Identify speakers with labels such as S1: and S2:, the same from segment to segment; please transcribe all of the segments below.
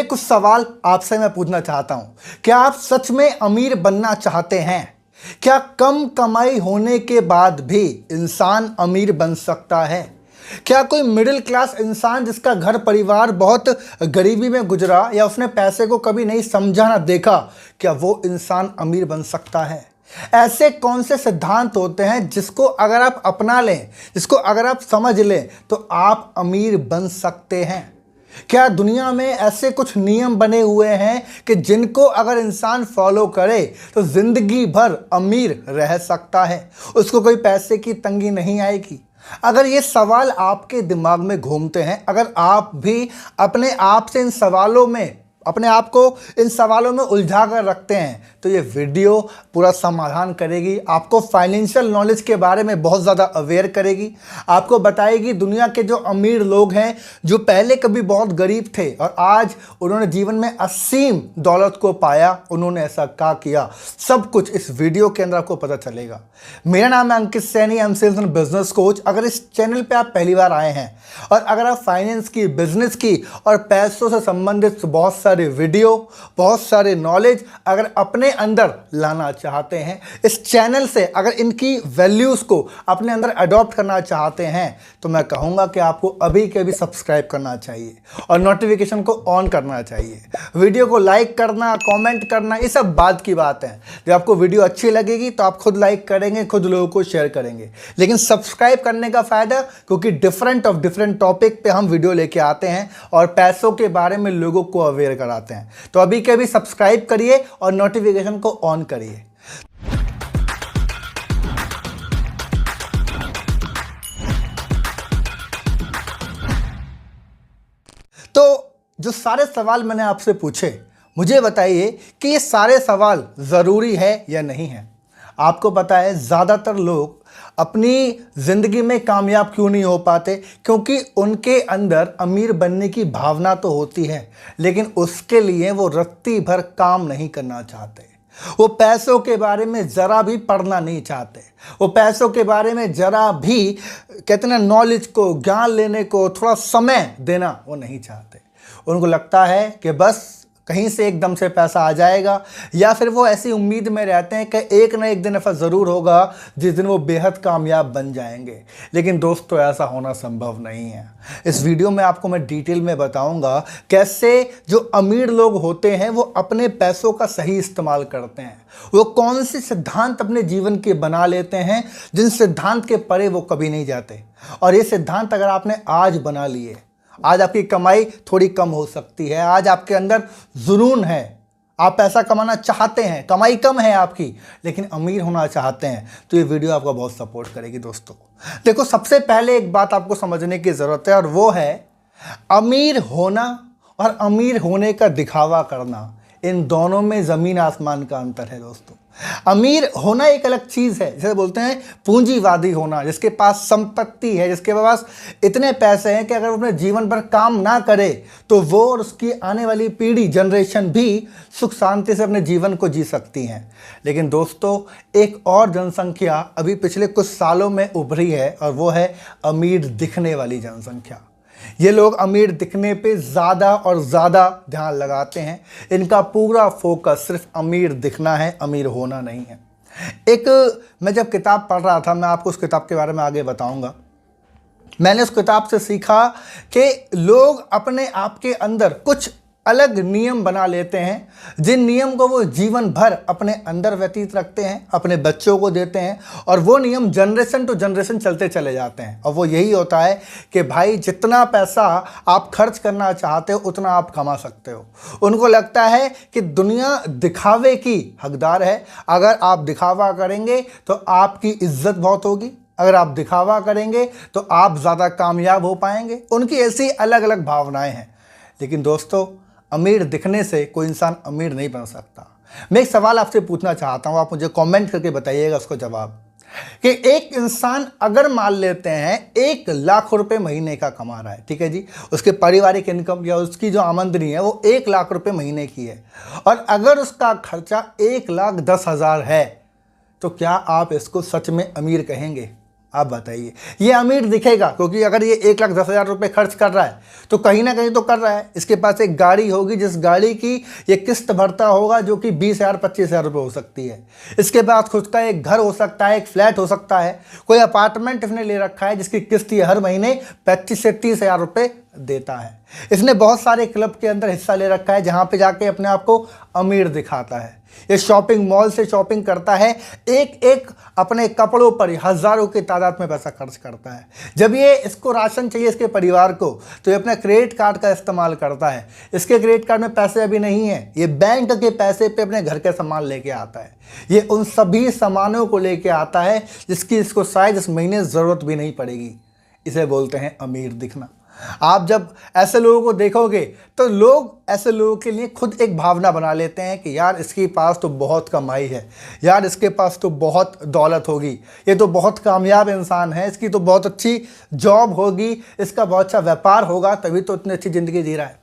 S1: ये कुछ सवाल आपसे मैं पूछना चाहता हूं। क्या आप सच में अमीर बनना चाहते हैं? क्या कम कमाई होने के बाद भी इंसान अमीर बन सकता है? क्या कोई मिडिल क्लास इंसान जिसका घर परिवार बहुत गरीबी में गुजरा या उसने पैसे को कभी नहीं समझा ना देखा, क्या वो इंसान अमीर बन सकता है? ऐसे कौन से सिद्धांत होते हैं जिसको अगर आप अपना लें, जिसको अगर आप समझ लें तो आप अमीर बन सकते हैं? क्या दुनिया में ऐसे कुछ नियम बने हुए हैं कि जिनको अगर इंसान फॉलो करे तो जिंदगी भर अमीर रह सकता है, उसको कोई पैसे की तंगी नहीं आएगी? अगर ये सवाल आपके दिमाग में घूमते हैं, अगर आप भी अपने आप से इन सवालों में अपने आप को इन सवालों में उलझा कर रखते हैं, तो ये वीडियो पूरा समाधान करेगी। आपको फाइनेंशियल नॉलेज के बारे में बहुत ज़्यादा अवेयर करेगी। आपको बताएगी दुनिया के जो अमीर लोग हैं, जो पहले कभी बहुत गरीब थे और आज उन्होंने जीवन में असीम दौलत को पाया, उन्होंने ऐसा क्या किया, सब कुछ इस वीडियो के अंदर आपको पता चलेगा। मेरा नाम है Ankit Saini, I am sales and business coach. अगर इस चैनल पर आप पहली बार आए हैं और अगर आप फाइनेंस की, बिजनेस की और पैसों से संबंधित बहुत सारे वीडियो, बहुत सारे नॉलेज अगर अपने अंदर लाना चाहते हैं, इस चैनल से अगर इनकी वैल्यूज़ को अपने अंदर अडॉप्ट करना चाहते हैं, तो मैं कहूँगा कि आपको अभी के अभी सब्सक्राइब करना चाहिए और नोटिफिकेशन को ऑन करना चाहिए। वीडियो को लाइक करना, कमेंट करना, ये सब बात की बात है। जब आपको वीडियो अच्छी लगेगी तो आप खुद लाइक करेंगे, खुद लोगों को शेयर करेंगे। लेकिन सब्सक्राइब करने का फ़ायदा, क्योंकि डिफरेंट टॉपिक पे हम वीडियो लेके आते हैं और पैसों के बारे में लोगों को अवेयर कराते हैं। तो अभी के अभी सब्सक्राइब करिए और नोटिफिकेशन को ऑन करिए। तो जो सारे सवाल मैंने आपसे पूछे, मुझे बताइए कि ये सारे सवाल ज़रूरी है या नहीं है। आपको पता है ज़्यादातर लोग अपनी ज़िंदगी में कामयाब क्यों नहीं हो पाते? क्योंकि उनके अंदर अमीर बनने की भावना तो होती है, लेकिन उसके लिए वो रत्ती भर काम नहीं करना चाहते। वो पैसों के बारे में ज़रा भी पढ़ना नहीं चाहते। वो पैसों के बारे में ज़रा भी, कहते हैं, नॉलेज को, ज्ञान लेने को थोड़ा समय देना वो नहीं चाहते। उनको लगता है कि बस कहीं से एकदम से पैसा आ जाएगा, या फिर वो ऐसी उम्मीद में रहते हैं कि एक ना एक दिन ऐसा ज़रूर होगा जिस दिन वो बेहद कामयाब बन जाएंगे। लेकिन दोस्तों, ऐसा होना संभव नहीं है। इस वीडियो में आपको मैं डिटेल में बताऊंगा कैसे जो अमीर लोग होते हैं वो अपने पैसों का सही इस्तेमाल करते हैं। वो कौन से सिद्धांत अपने जीवन के बना लेते हैं जिन सिद्धांत के परे वो कभी नहीं जाते। और ये सिद्धांत अगर आपने आज बना लिए, आज आपकी कमाई थोड़ी कम हो सकती है, आज आपके अंदर जुनून है, आप पैसा कमाना चाहते हैं, कमाई कम है आपकी, लेकिन अमीर होना चाहते हैं, तो ये वीडियो आपका बहुत सपोर्ट करेगी। दोस्तों देखो, सबसे पहले एक बात आपको समझने की ज़रूरत है, और वो है अमीर होना और अमीर होने का दिखावा करना। इन दोनों में ज़मीन आसमान का अंतर है। दोस्तों, अमीर होना एक अलग चीज़ है, जैसे बोलते हैं पूंजीवादी होना, जिसके पास संपत्ति है, जिसके पास इतने पैसे हैं कि अगर वो अपने जीवन भर काम ना करे तो वो और उसकी आने वाली पीढ़ी, जनरेशन भी सुख शांति से अपने जीवन को जी सकती हैं। लेकिन दोस्तों, एक और जनसंख्या अभी पिछले कुछ सालों में उभरी है, और वो है अमीर दिखने वाली जनसंख्या। ये लोग अमीर दिखने पे ज़्यादा और ज़्यादा ध्यान लगाते हैं। इनका पूरा फोकस सिर्फ अमीर दिखना है, अमीर होना नहीं है। मैं जब किताब पढ़ रहा था, मैं आपको उस किताब के बारे में आगे बताऊंगा, मैंने उस किताब से सीखा कि लोग अपने आप के अंदर कुछ अलग नियम बना लेते हैं, जिन नियम को वो जीवन भर अपने अंदर व्यतीत रखते हैं, अपने बच्चों को देते हैं, और वो नियम जनरेशन टू जनरेशन चलते चले जाते हैं। और वो यही होता है कि भाई, जितना पैसा आप खर्च करना चाहते हो उतना आप कमा सकते हो। उनको लगता है कि दुनिया दिखावे की हकदार है। अगर आप दिखावा करेंगे तो आपकी इज्जत बहुत होगी, अगर आप दिखावा करेंगे तो आप ज़्यादा कामयाब हो पाएंगे। उनकी ऐसी अलग अलग भावनाएं हैं। लेकिन दोस्तों, अमीर दिखने से कोई इंसान अमीर नहीं बन सकता। मैं एक सवाल आपसे पूछना चाहता हूं, आप मुझे कमेंट करके बताइएगा उसको जवाब, कि एक इंसान अगर मान लेते हैं 1,00,000 रुपए महीने का कमा रहा है, ठीक है जी, उसके पारिवारिक इनकम या उसकी जो आमदनी है वो 1,00,000 रुपए महीने की है, और अगर उसका खर्चा 1,10,000 है, तो क्या आप इसको सच में अमीर कहेंगे? आप बताइए, ये अमीर दिखेगा क्योंकि अगर ये 1,10,000 रुपये खर्च कर रहा है तो कहीं ना कहीं तो कर रहा है। इसके पास एक गाड़ी होगी जिस गाड़ी की ये किस्त भरता होगा जो कि 20,000 25,000 रुपये हो सकती है। इसके पास खुद का एक घर हो सकता है, एक फ्लैट हो सकता है, कोई अपार्टमेंट इसने ले रखा है जिसकी किस्त ये हर महीने 25 से 30,000 रुपये देता है। इसने बहुत सारे क्लब के अंदर हिस्सा ले रखा है जहाँ पे जाके अपने आप को अमीर दिखाता है। ये शॉपिंग मॉल से शॉपिंग करता है, एक एक अपने कपड़ों पर ही हज़ारों की तादाद में पैसा खर्च करता है। जब ये इसको राशन चाहिए इसके परिवार को तो ये अपना क्रेडिट कार्ड का इस्तेमाल करता है। इसके क्रेडिट कार्ड में पैसे अभी नहीं है, ये बैंक के पैसे पे अपने घर के सामान लेके आता है। ये उन सभी सामानों को लेके आता है जिसकी इसको शायद इस महीने ज़रूरत भी नहीं पड़ेगी। इसे बोलते हैं अमीर दिखना। आप जब ऐसे लोगों को देखोगे तो लोग ऐसे लोगों के लिए खुद एक भावना बना लेते हैं कि यार इसके पास तो बहुत कमाई है, यार इसके पास तो बहुत दौलत होगी, ये तो बहुत कामयाब इंसान है, इसकी तो बहुत अच्छी जॉब होगी, इसका बहुत अच्छा व्यापार होगा तभी तो इतनी अच्छी ज़िंदगी जी रहा है।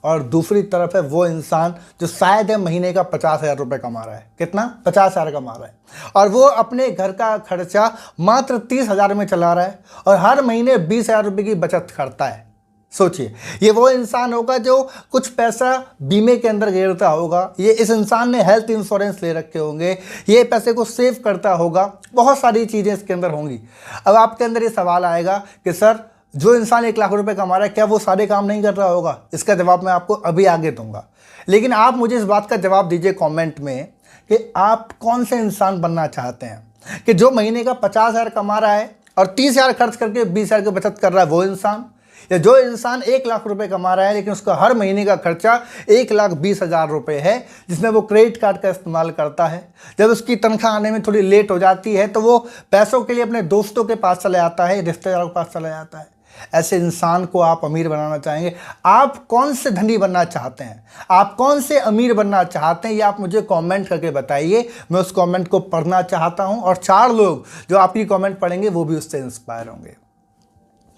S1: और दूसरी तरफ है वो इंसान जो शायद है महीने का 50,000 रुपये कमा रहा है। कितना? 50,000 कमा रहा है और वो अपने घर का खर्चा मात्र 30,000 में चला रहा है और हर महीने 20,000 रुपये की बचत करता है। सोचिए, ये वो इंसान होगा जो कुछ पैसा बीमे के अंदर गिरता होगा, ये इस इंसान ने हेल्थ इंश्योरेंस ले रखे होंगे, ये पैसे को सेव करता होगा, बहुत सारी चीज़ें इसके अंदर होंगी। अब आपके अंदर ये सवाल आएगा कि सर जो इंसान 1,00,000 रुपये कमा रहा है क्या वो सारे काम नहीं कर रहा होगा? इसका जवाब मैं आपको अभी आगे दूंगा, लेकिन आप मुझे इस बात का जवाब दीजिए कमेंट में कि आप कौन से इंसान बनना चाहते हैं कि जो महीने का 50,000 कमा रहा है और 30,000 खर्च करके 20,000 की बचत कर रहा है वो इंसान, या जो इंसान 1,00,000 रुपये कमा रहा है लेकिन उसका हर महीने का खर्चा 1,20,000 रुपये है जिसमें वो क्रेडिट कार्ड का इस्तेमाल करता है। जब उसकी तनख्वाह आने में थोड़ी लेट हो जाती है तो वो पैसों के लिए अपने दोस्तों के पास चला जाता है, रिश्तेदारों के पास चला जाता है। ऐसे इंसान को आप अमीर बनाना चाहेंगे? आप कौन से धनी बनना चाहते हैं? आप कौन से अमीर बनना चाहते हैं? ये आप मुझे कमेंट करके बताइए। मैं उस कमेंट को पढ़ना चाहता हूं और 4 लोग जो आपकी कमेंट पढ़ेंगे वो भी उससे इंस्पायर होंगे।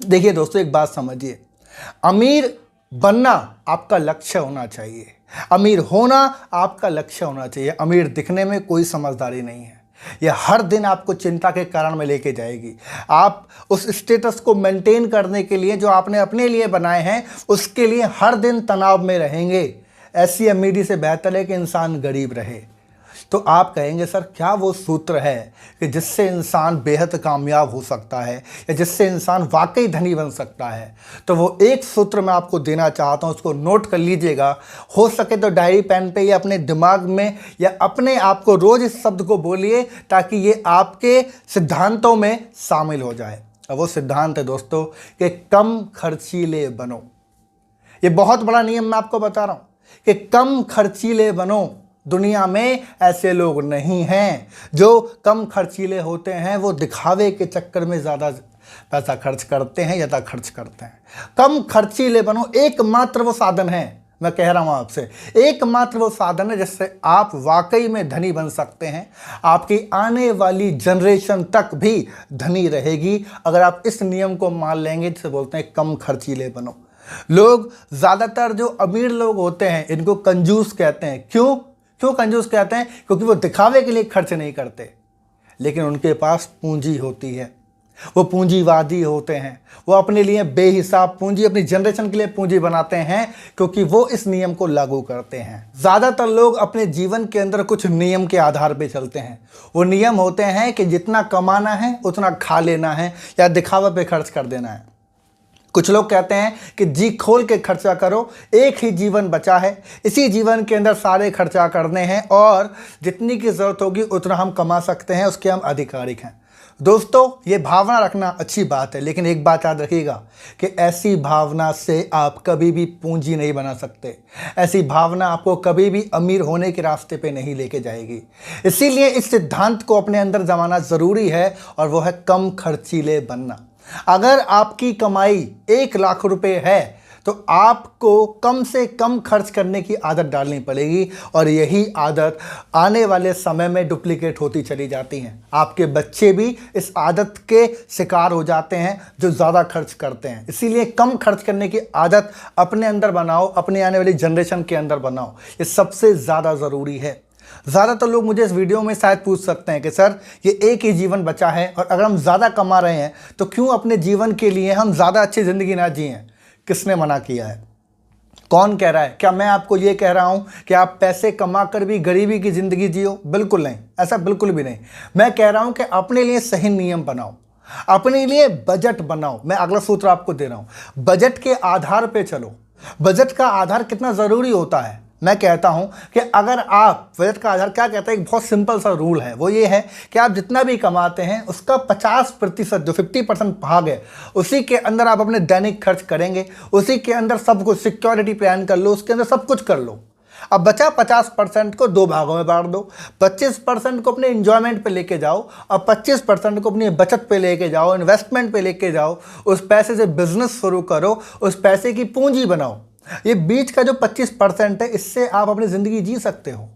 S1: देखिए दोस्तों, एक बात समझिए, अमीर बनना आपका लक्ष्य होना चाहिए, अमीर होना आपका लक्ष्य होना चाहिए। अमीर दिखने में कोई समझदारी नहीं है, यह हर दिन आपको चिंता के कारण में लेके जाएगी। आप उस स्टेटस को मेंटेन करने के लिए जो आपने अपने लिए बनाए हैं उसके लिए हर दिन तनाव में रहेंगे। ऐसी अमीरी से बेहतर है कि इंसान गरीब रहे। तो आप कहेंगे सर क्या वो सूत्र है कि जिससे इंसान बेहद कामयाब हो सकता है या जिससे इंसान वाकई धनी बन सकता है? तो वो एक सूत्र मैं आपको देना चाहता हूँ, उसको नोट कर लीजिएगा। हो सके तो डायरी पेन पे या अपने दिमाग में या अपने आप को रोज़ इस शब्द को बोलिए ताकि ये आपके सिद्धांतों में शामिल हो जाए। और वो सिद्धांत है दोस्तों कि कम खर्चीले बनो। ये बहुत बड़ा नियम मैं आपको बता रहा हूँ कि कम खर्चीले बनो। दुनिया में ऐसे लोग नहीं हैं जो कम खर्चीले होते हैं, वो दिखावे के चक्कर में ज़्यादा पैसा खर्च करते हैं, ज़्यादा खर्च करते हैं। कम खर्चीले बनो, एकमात्र वो साधन है, मैं कह रहा हूँ आपसे, एकमात्र वो साधन है जिससे आप वाकई में धनी बन सकते हैं। आपकी आने वाली जनरेशन तक भी धनी रहेगी अगर आप इस नियम को मान लेंगे जिसे बोलते हैं कम खर्चीले बनो। लोग ज़्यादातर जो अमीर लोग होते हैं इनको कंजूस कहते हैं। क्यों कंजूस कहते हैं? क्योंकि वो दिखावे के लिए खर्च नहीं करते, लेकिन उनके पास पूंजी होती है, वो पूंजीवादी होते हैं, वो अपने लिए बेहिसाब पूंजी, अपनी जनरेशन के लिए पूंजी बनाते हैं क्योंकि वो इस नियम को लागू करते हैं। ज़्यादातर लोग अपने जीवन के अंदर कुछ नियम के आधार पे चलते हैं। वो नियम होते हैं कि जितना कमाना है उतना खा लेना है या दिखावा पे खर्च कर देना है। कुछ लोग कहते हैं कि जी खोल के खर्चा करो, एक ही जीवन बचा है, इसी जीवन के अंदर सारे खर्चा करने हैं और जितनी की ज़रूरत होगी उतना हम कमा सकते हैं, उसके हम अधिकारिक हैं। दोस्तों, ये भावना रखना अच्छी बात है, लेकिन एक बात याद रखिएगा कि ऐसी भावना से आप कभी भी पूंजी नहीं बना सकते। ऐसी भावना आपको कभी भी अमीर होने के रास्ते पे नहीं लेके जाएगी। इसीलिए इस सिद्धांत को अपने अंदर जमाना ज़रूरी है और वो है कम खर्चीले बनना। अगर आपकी कमाई 1,00,000 रुपये है तो आपको कम से कम खर्च करने की आदत डालनी पड़ेगी और यही आदत आने वाले समय में डुप्लीकेट होती चली जाती हैं। आपके बच्चे भी इस आदत के शिकार हो जाते हैं जो ज़्यादा खर्च करते हैं। इसीलिए कम खर्च करने की आदत अपने अंदर बनाओ, अपने आने वाली जनरेशन के अंदर बनाओ, ये सबसे ज़्यादा ज़रूरी है। ज़्यादातर लोग मुझे इस वीडियो में शायद पूछ सकते हैं कि सर ये एक ही जीवन बचा है और अगर हम ज़्यादा कमा रहे हैं तो क्यों अपने जीवन के लिए हम ज़्यादा अच्छी ज़िंदगी ना जिएं? किसने मना किया है? कौन कह रहा है? क्या मैं आपको ये कह रहा हूँ कि आप पैसे कमा कर भी गरीबी की ज़िंदगी जियो? बिल्कुल नहीं, ऐसा बिल्कुल भी नहीं। मैं कह रहा हूँ कि अपने लिए सही नियम बनाओ, अपने लिए बजट बनाओ। मैं अगला सूत्र आपको दे रहा हूँ, बजट के आधार पे चलो। बजट का आधार कितना ज़रूरी होता है? मैं कहता हूं कि अगर आप, बजट का आधार क्या कहता है, एक बहुत सिंपल सा रूल है, वो ये है कि आप जितना भी कमाते हैं उसका 50% जो 50% भाग है उसी के अंदर आप अपने दैनिक खर्च करेंगे, उसी के अंदर सब कुछ सिक्योरिटी प्लान कर लो, उसके अंदर सब कुछ कर लो। अब बचा 50% को दो भागों में बांट दो। 25% को अपने इंजॉयमेंट पे लेके जाओ और 25% को अपनी बचत पे लेके जाओ, इन्वेस्टमेंट पे लेके जाओ। उस पैसे से बिजनेस शुरू करो, उस पैसे की पूंजी बनाओ। ये बीच का जो 25% है, इससे आप अपनी ज़िंदगी जी सकते हो।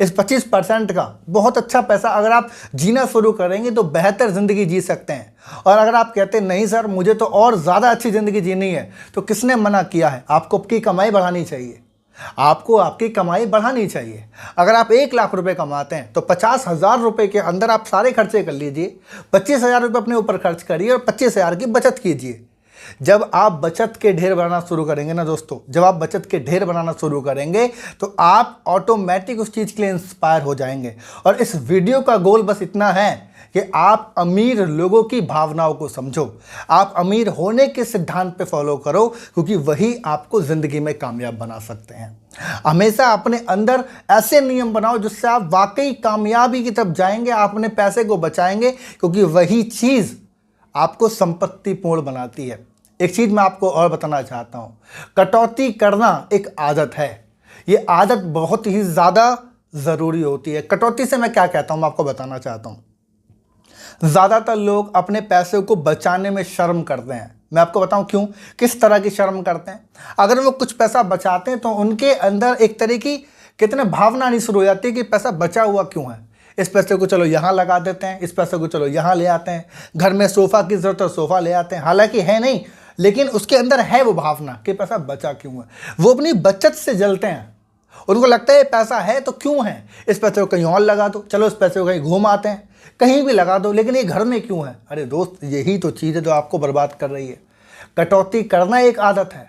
S1: इस 25% का बहुत अच्छा पैसा अगर आप जीना शुरू करेंगे तो बेहतर ज़िंदगी जी सकते हैं। और अगर आप कहते हैं नहीं सर मुझे तो और ज़्यादा अच्छी ज़िंदगी जीनी है, तो किसने मना किया है? आपको आपकी कमाई बढ़ानी चाहिए, आपको आपकी कमाई बढ़ानी चाहिए। अगर आप 1 लाख रुपए कमाते हैं तो 50,000 रुपये के अंदर आप सारे खर्चे कर लीजिए, 25,000 रुपये अपने ऊपर खर्च करिए और 25,000 की बचत कीजिए। जब आप बचत के ढेर बनाना शुरू करेंगे ना दोस्तों, जब आप बचत के ढेर बनाना शुरू करेंगे तो आप ऑटोमेटिक उस चीज़ के लिए इंस्पायर हो जाएंगे। और इस वीडियो का गोल बस इतना है कि आप अमीर लोगों की भावनाओं को समझो, आप अमीर होने के सिद्धांत पे फॉलो करो, क्योंकि वही आपको ज़िंदगी में कामयाब बना सकते हैं। हमेशा अपने अंदर ऐसे नियम बनाओ जिससे आप वाकई कामयाबी की तरफ जाएंगे, आप अपने पैसे को बचाएंगे, क्योंकि वही चीज़ आपको संपत्तिपूर्ण बनाती है। एक चीज़ मैं आपको और बताना चाहता हूँ, कटौती करना एक आदत है। ये आदत बहुत ही ज़्यादा ज़रूरी होती है। कटौती से मैं क्या कहता हूँ, मैं आपको बताना चाहता हूँ। ज़्यादातर लोग अपने पैसे को बचाने में शर्म करते हैं। मैं आपको बताऊं क्यों, किस तरह की शर्म करते हैं। अगर वो कुछ पैसा बचाते हैं तो उनके अंदर एक तरह की कितने भावना आनी शुरू हो जाती है कि पैसा बचा हुआ क्यों है, इस पैसे को चलो यहाँ लगा देते हैं, इस पैसे को चलो यहाँ ले आते हैं, घर में सोफ़ा की ज़रूरत है सोफ़ा ले आते हैं। हालांकि है नहीं, लेकिन उसके अंदर है वो भावना कि पैसा बचा क्यों है। वो अपनी बचत से जलते हैं, उनको लगता है पैसा है तो क्यों है, इस पैसे को कहीं और लगा दो, चलो इस पैसे को कहीं घूम आते हैं, कहीं भी लगा दो, लेकिन ये घर में क्यों है। अरे दोस्त, यही तो चीज़ है जो आपको बर्बाद कर रही है। कटौती करना एक आदत है।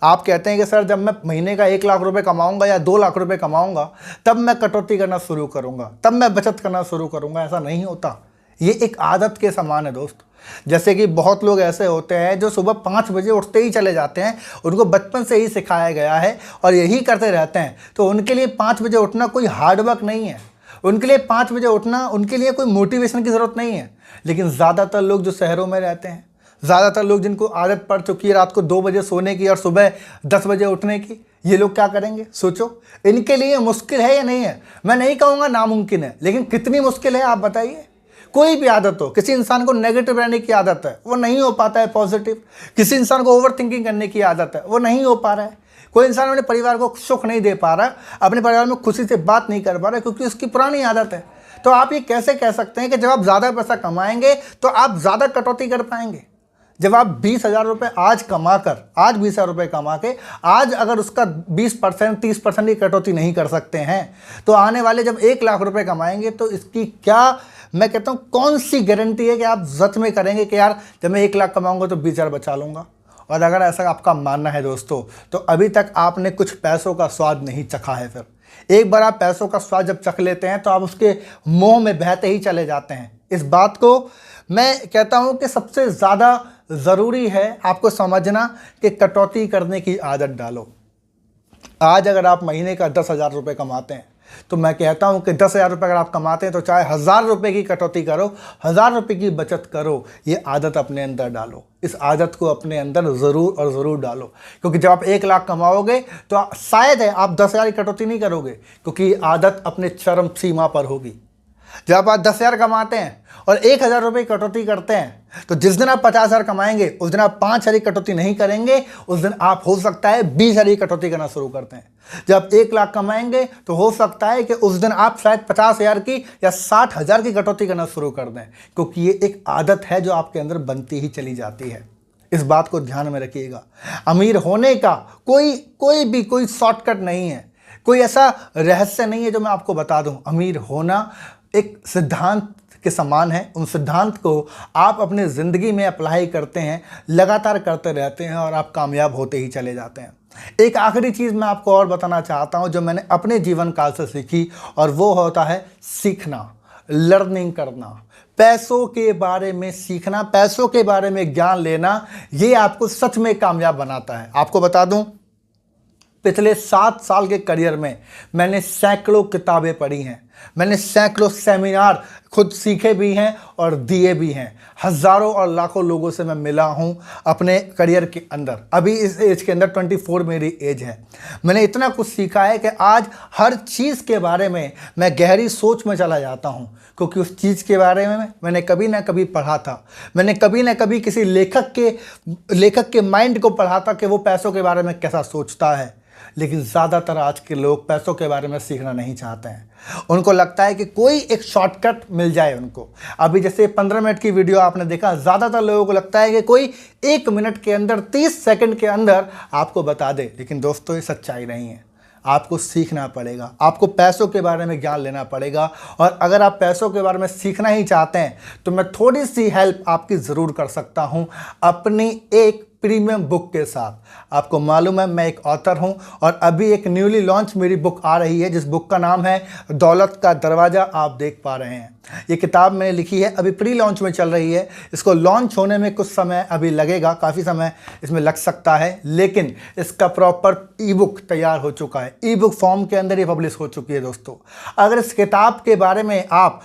S1: आप कहते हैं कि सर जब मैं महीने का 1 लाख रुपए कमाऊंगा या 2 लाख रुपए कमाऊंगा तब मैं कटौती करना शुरू करूंगा, तब मैं बचत करना शुरू करूंगा। ऐसा नहीं होता। ये एक आदत के समान है दोस्त। जैसे कि बहुत लोग ऐसे होते हैं जो सुबह 5 बजे उठते ही चले जाते हैं, उनको बचपन से ही सिखाया गया है और यही करते रहते हैं। तो उनके लिए 5 बजे उठना कोई हार्डवर्क नहीं है, उनके लिए 5 बजे उठना उनके लिए कोई मोटिवेशन की ज़रूरत नहीं है। लेकिन ज़्यादातर लोग जो शहरों में रहते हैं, ज़्यादातर लोग जिनको आदत पड़ चुकी है रात को 2 बजे सोने की और सुबह 10 बजे उठने की, ये लोग क्या करेंगे सोचो। इनके लिए मुश्किल है या नहीं है? मैं नहीं कहूँगा नामुमकिन है, लेकिन कितनी मुश्किल है आप बताइए। कोई भी आदत हो, किसी इंसान को नेगेटिव रहने की आदत है, वो नहीं हो पाता है पॉजिटिव। किसी इंसान को ओवर थिंकिंग करने की आदत है, वो नहीं हो पा रहा है। कोई इंसान अपने परिवार को सुख नहीं दे पा रहा है, अपने परिवार में खुशी से बात नहीं कर पा रहा है, क्योंकि उसकी पुरानी आदत है। तो आप ये कैसे कह सकते हैं कि जब आप ज़्यादा पैसा कमाएंगे तो आप ज़्यादा कटौती कर पाएंगे? जब आप 20,000 रुपये आज कमा कर, आज 20,000 रुपये कमा के आज अगर उसका 20% 30% की कटौती नहीं कर सकते हैं, तो आने वाले जब 1 लाख रुपये कमाएंगे तो इसकी क्या, मैं कहता हूँ, कौन सी गारंटी है कि आप सच में करेंगे कि यार जब मैं 1 लाख कमाऊंगा तो 20,000 बचा लूँगा। और अगर ऐसा आपका मानना है दोस्तों, तो अभी तक आपने कुछ पैसों का स्वाद नहीं चखा है। फिर एक बार आप पैसों का स्वाद जब चख लेते हैं तो आप उसके मोह में बहते ही चले जाते हैं। इस बात को मैं कहता हूं कि सबसे ज़्यादा ज़रूरी है आपको समझना कि कटौती करने की आदत डालो। आज अगर आप महीने का 10,000 रुपये कमाते हैं तो मैं कहता हूं कि 10,000 रुपये अगर आप कमाते हैं तो चाहे 1,000 रुपये की कटौती करो, 1,000 रुपये की बचत करो। ये आदत अपने अंदर डालो, इस आदत को अपने अंदर ज़रूर और ज़रूर डालो। क्योंकि जब आप 1 लाख कमाओगे तो शायद है आप 10,000 की कटौती नहीं करोगे, क्योंकि आदत अपने चरम सीमा पर होगी। जब आप 10,000 कमाते हैं और 1,000 रुपये की कटौती करते हैं, तो जिस दिन आप 50,000 कमाएंगे उस दिन आप 5,000 की कटौती नहीं करेंगे, उस दिन आप हो सकता है 20,000 की कटौती करना शुरू करते हैं। जब आप 1 लाख कमाएंगे तो हो सकता है कि उस दिन आप शायद 50,000 की या 60,000 की कटौती करना शुरू कर दें, क्योंकि ये एक आदत है जो आपके अंदर बनती ही चली जाती है। इस बात को ध्यान में रखिएगा। अमीर होने का कोई शॉर्टकट नहीं है। कोई ऐसा रहस्य नहीं है जो मैं आपको बता दूं। अमीर होना एक सिद्धांत के समान है। उन सिद्धांत को आप अपनी ज़िंदगी में अप्लाई करते हैं, लगातार करते रहते हैं और आप कामयाब होते ही चले जाते हैं। एक आखिरी चीज़ मैं आपको और बताना चाहता हूं जो मैंने अपने जीवन काल से सीखी, और वो होता है सीखना, लर्निंग करना, पैसों के बारे में सीखना, पैसों के बारे में ज्ञान लेना। ये आपको सच में कामयाब बनाता है। आपको बता दूं, पिछले 7 साल के करियर में मैंने सैकड़ों किताबें पढ़ी हैं, मैंने सैकड़ों सेमिनार खुद सीखे भी हैं और दिए भी हैं। हज़ारों और लाखों लोगों से मैं मिला हूं अपने करियर के अंदर। अभी इस एज के अंदर 24 मेरी एज है। मैंने इतना कुछ सीखा है कि आज हर चीज़ के बारे में मैं गहरी सोच में चला जाता हूं, क्योंकि उस चीज़ के बारे में मैंने कभी ना कभी पढ़ा था। मैंने कभी ना कभी किसी लेखक के माइंड को पढ़ा था कि वो पैसों के बारे में कैसा सोचता है। लेकिन ज़्यादातर आज के लोग पैसों के बारे में सीखना नहीं चाहते हैं। उनको लगता है कि कोई एक शॉर्टकट मिल जाए उनको। अभी जैसे 15 मिनट की वीडियो आपने देखा, ज़्यादातर लोगों को लगता है कि कोई 1 मिनट के अंदर, 30 सेकंड के अंदर आपको बता दे। लेकिन दोस्तों, ये सच्चाई नहीं है। आपको सीखना पड़ेगा, आपको पैसों के बारे में ज्ञान लेना पड़ेगा। और अगर आप पैसों के बारे में सीखना ही चाहते हैं तो मैं थोड़ी सी हेल्प आपकी ज़रूर कर सकता हूं अपनी एक प्रीमियम बुक के साथ। आपको मालूम है मैं एक ऑथर हूं और अभी एक न्यूली लॉन्च मेरी बुक आ रही है, जिस बुक का नाम है दौलत का दरवाज़ा। आप देख पा रहे हैं, ये किताब मैंने लिखी है, अभी प्री लॉन्च में चल रही है। इसको लॉन्च होने में कुछ समय अभी लगेगा, काफ़ी समय इसमें लग सकता है, लेकिन इसका प्रॉपर ई बुक तैयार हो चुका है। ई बुक फॉर्म के अंदर ये पब्लिश हो चुकी है। दोस्तों, अगर इस किताब के बारे में आप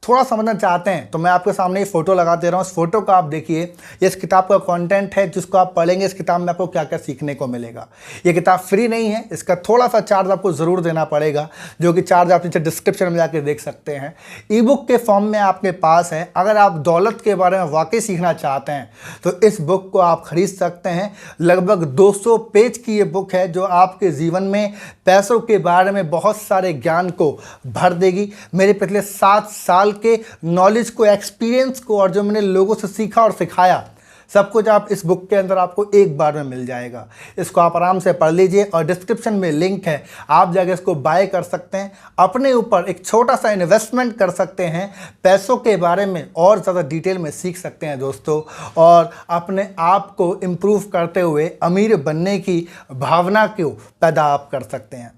S1: थोड़ा समझना चाहते हैं तो मैं आपके सामने ये फ़ोटो लगा दे रहा हूँ। इस फोटो को आप देखिए, ये इस किताब का कंटेंट है जिसको आप पढ़ेंगे। इस किताब में आपको क्या क्या सीखने को मिलेगा। ये किताब फ्री नहीं है, इसका थोड़ा सा चार्ज आपको ज़रूर देना पड़ेगा, जो कि चार्ज आप नीचे डिस्क्रिप्शन में जाकर देख सकते हैं। ई बुक के फॉर्म में आपके पास है। अगर आप दौलत के बारे में वाकई सीखना चाहते हैं तो इस बुक को आप खरीद सकते हैं। लगभग 200 पेज की ये बुक है जो आपके जीवन में पैसों के बारे में बहुत सारे ज्ञान को भर देगी। मेरे पिछले 7 साल के नॉलेज को, एक्सपीरियंस को, और जो मैंने लोगों से सीखा और सिखाया, सब कुछ आप इस बुक के अंदर आपको एक बार में मिल जाएगा। इसको आप आराम से पढ़ लीजिए और डिस्क्रिप्शन में लिंक है, आप जाकर इसको बाय कर सकते हैं। अपने ऊपर एक छोटा सा इन्वेस्टमेंट कर सकते हैं, पैसों के बारे में और ज़्यादा डिटेल में सीख सकते हैं दोस्तों, और अपने आप को इम्प्रूव करते हुए अमीर बनने की भावना को पैदा आप कर सकते हैं।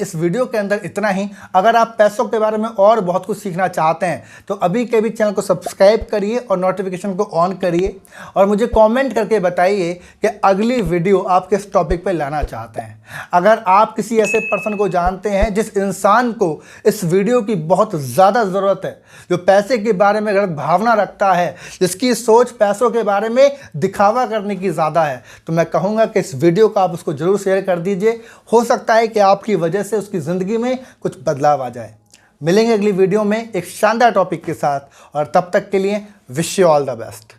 S1: इस वीडियो के अंदर इतना ही। अगर आप पैसों के बारे में और बहुत कुछ सीखना चाहते हैं तो अभी के भी चैनल को सब्सक्राइब करिए और नोटिफिकेशन को ऑन करिए, और मुझे कमेंट करके बताइए कि अगली वीडियो आप किस टॉपिक पे लाना चाहते हैं। अगर आप किसी ऐसे पर्सन को जानते हैं जिस इंसान को इस वीडियो की बहुत ज़्यादा ज़रूरत है, जो पैसे के बारे में गलत भावना रखता है, जिसकी सोच पैसों के बारे में दिखावा करने की ज़्यादा है, तो मैं कहूँगा कि इस वीडियो को आप उसको ज़रूर शेयर कर दीजिए। हो सकता है कि आपकी वजह से उसकी ज़िंदगी में कुछ बदलाव आ जाए। मिलेंगे अगली वीडियो में एक शानदार टॉपिक के साथ, और तब तक के लिए wish you all the best.